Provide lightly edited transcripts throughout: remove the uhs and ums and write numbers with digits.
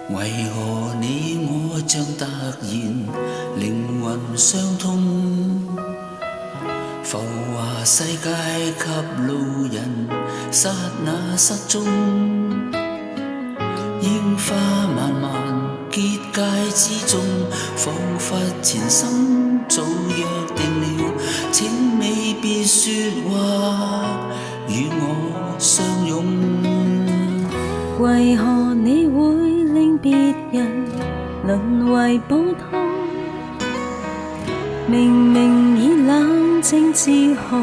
為何你我像突然靈魂相通？浮華世界給路人剎那失蹤，煙花漫漫結界之中，彷彿前生早約定了，請你別說話與我相擁。為何你會令別人淪為普通？明明已冷靜自豪，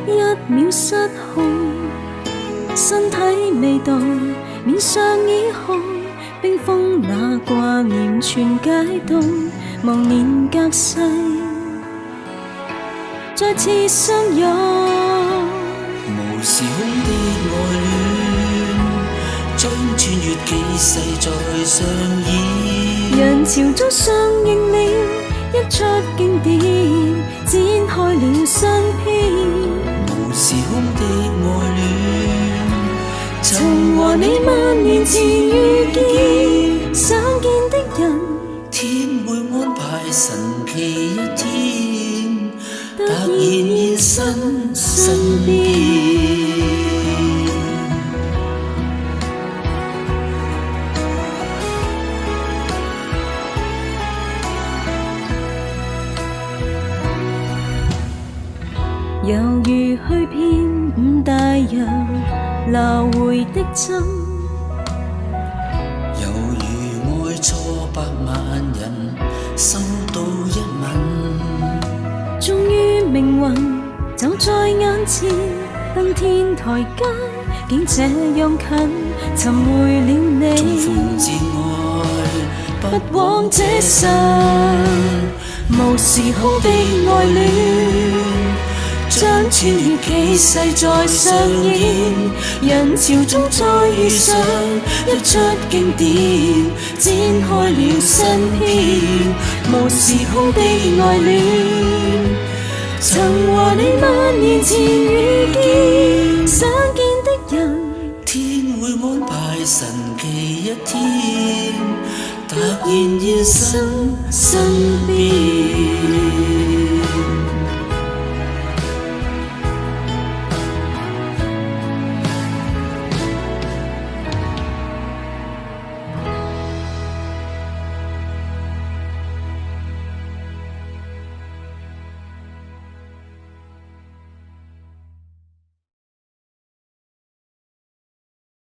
一秒失控，身體未動，面上已紅，冰封那掛念全解凍，忘年隔世再次相擁。無時空的愛戀，將穿越幾世再上演，人潮中上映了一出經典，展開了新篇。無時空的愛戀，曾和你萬年前遇見，想見的人，天會安排神奇一天，突然現身身邊。猶如去遍五大洋，撈回的針，猶如愛錯百萬人，收到一吻。終於命運就在眼前，登天台階竟這樣近，尋回了你。重逢至愛，不枉這生，無時空的愛戀，將穿越幾世再上演，人潮中再遇上一出經典，展開了新篇。無時空的愛戀，曾和你萬年前遇見，想見的人，天會安排神奇一天，突然現身身邊。